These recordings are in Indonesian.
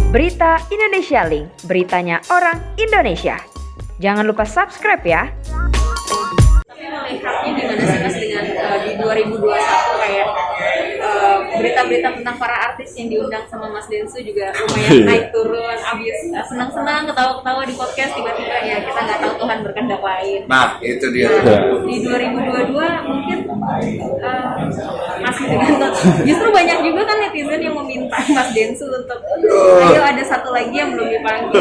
Berita Indonesia Link, beritanya orang Indonesia. Jangan lupa subscribe ya. Tapi melihatnya gimana sih Mas dengan di 2021 kayak berita-berita tentang para artis yang diundang sama Mas Densu juga lumayan naik turun, abis senang-senang ketawa-ketawa di podcast, tiba-tiba ya kita nggak tahu Tuhan berkehendak lain. Nah itu dia. Di 2022 mungkin masih dengan justru banyak juga kan netizen yang meminta Mas Densu untuk ayo ada satu lagi yang belum dipanggil,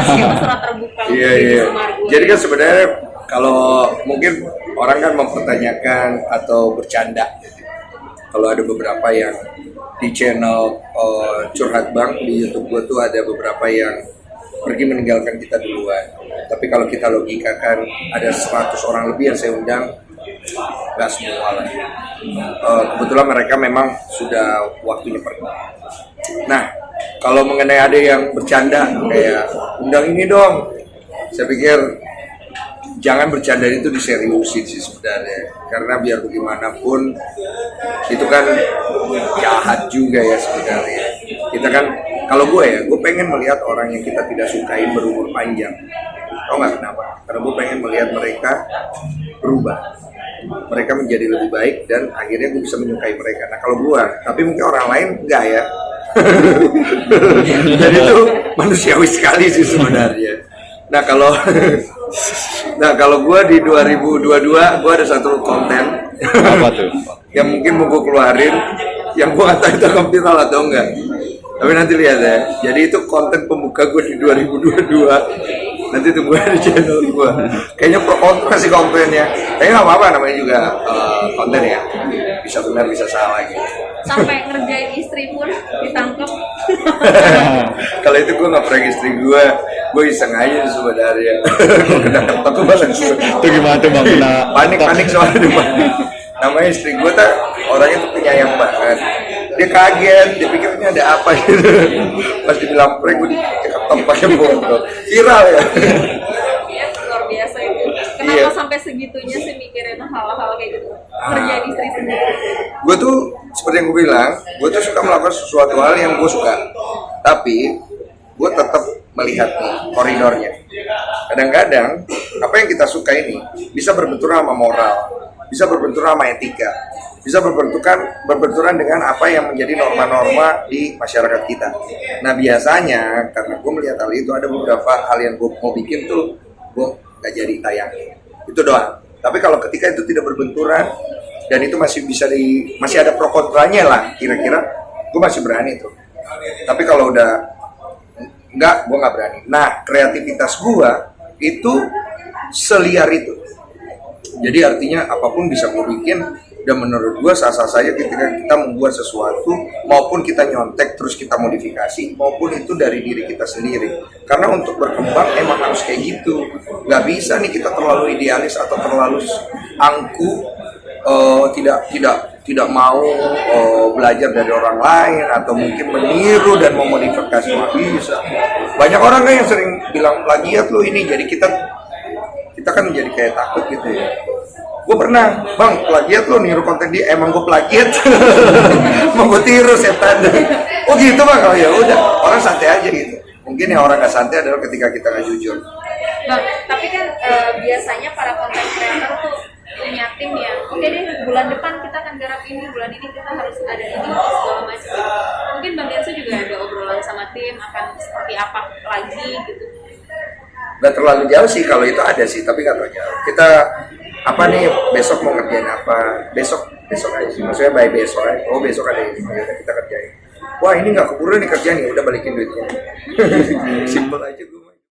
skema surat terbuka untuk Iya. Sumargo. Jadi kan sebenarnya kalau mungkin orang kan mempertanyakan atau bercanda, kalau ada beberapa yang di channel Curhat Bang di YouTube gua tuh ada beberapa yang pergi meninggalkan kita duluan. Tapi kalau kita logikakan ada 100 orang lebih yang saya undang, nggak semua lah. Kebetulan mereka memang sudah waktunya pergi. Nah, kalau mengenai ada yang bercanda kayak undang ini dong, saya pikir jangan bercanda itu diseriusin sih sebenarnya, karena biar bagaimanapun itu kan jahat juga ya sebenarnya. Kita kan, kalau gue pengen melihat orang yang kita tidak sukai berumur panjang. Tau nggak kenapa? Karena gue pengen melihat mereka berubah, mereka menjadi lebih baik dan akhirnya gue bisa menyukai mereka. Nah kalau gue, tapi mungkin orang lain enggak ya. Jadi itu manusiawi sekali sih sebenarnya. Nah kalau gue di 2022 gue ada satu konten apa tuh? yang mungkin mau gue keluarin, yang gue nggak tahu itu akan viral atau enggak. Tapi nanti lihat ya. Jadi itu konten pembuka gue di 2022. Nanti tunggu di channel gue. Kayaknya pro kontra sih kontennya. Kayaknya nggak apa-apa, namanya juga konten ya. Bisa benar bisa salah gitu. Sampai ngerjain istri pun ditangkap. Kalau itu gue nggak prank istri gue iseng aja sebenarnya. Gue kena ketok banget. Itu gimana tuh Bang? Kena Panik soalnya depan. Namanya istri gue tuh orangnya tuh penyayang banget. Dia kaget, dia pikirnya ada apa gitu. Pas dibilang prank gue diketok pakai botol. Viral ya. Ya, luar biasa itu. Kenapa Iya. sampai segitunya sih mikirin hal-hal kayak gitu? Kerjaan istri sendiri. Gue tuh seperti yang gue bilang, gue tuh suka melakukan sesuatu hal yang gue suka, tapi gue tetap melihat nih koridornya. Kadang-kadang apa yang kita suka ini bisa berbenturan sama moral, bisa berbenturan sama etika, bisa berbenturan dengan apa yang menjadi norma-norma di masyarakat kita. Nah biasanya karena gue melihat hal itu, ada beberapa hal yang gue mau bikin tuh gue nggak jadi tayangin, itu doang. Tapi kalau ketika itu tidak berbenturan dan itu masih masih ada pro kontranya lah, kira-kira gue masih berani tuh. Tapi kalau udah enggak, gue nggak berani. Nah kreativitas gue itu seliar itu. Jadi artinya apapun bisa gue bikin, dan menurut gue sah-sah saja ketika kita membuat sesuatu, maupun kita nyontek terus kita modifikasi, maupun itu dari diri kita sendiri. Karena untuk berkembang emang harus kayak gitu. Gak bisa nih kita terlalu idealis atau terlalu angku, tidak mau belajar dari orang lain atau mungkin meniru dan memodifikasi. Nggak bisa. Banyak orang kan yang sering bilang plagiat lo ini, jadi kita kan menjadi kayak takut gitu ya. Gue pernah, bang, plagiat lo, niru konten dia, emang gue plagiat. Mau gue tiru setan. Oh gitu bang, oh ya udah, orang santai aja gitu. Mungkin yang orang nggak santai adalah ketika kita nggak jujur. Bang, tapi kan biasanya para konten creator tuh punya tim yang oke deh, bulan depan kita akan garap ini, bulan ini kita harus ada ini, segala macam. Mungkin Bang Densu juga ada obrolan sama tim akan seperti apa lagi gitu. Nggak terlalu jauh sih, kalau itu ada sih, tapi nggak terlalu jauh. Kita apa nih, besok mau ngerjain apa, besok aja sih, maksudnya by besok aja. Oh besok ada ini, ya udah kita kerjain. Wah ini nggak keburu nih kerjaan, ya udah balikin duitnya. Simple aja.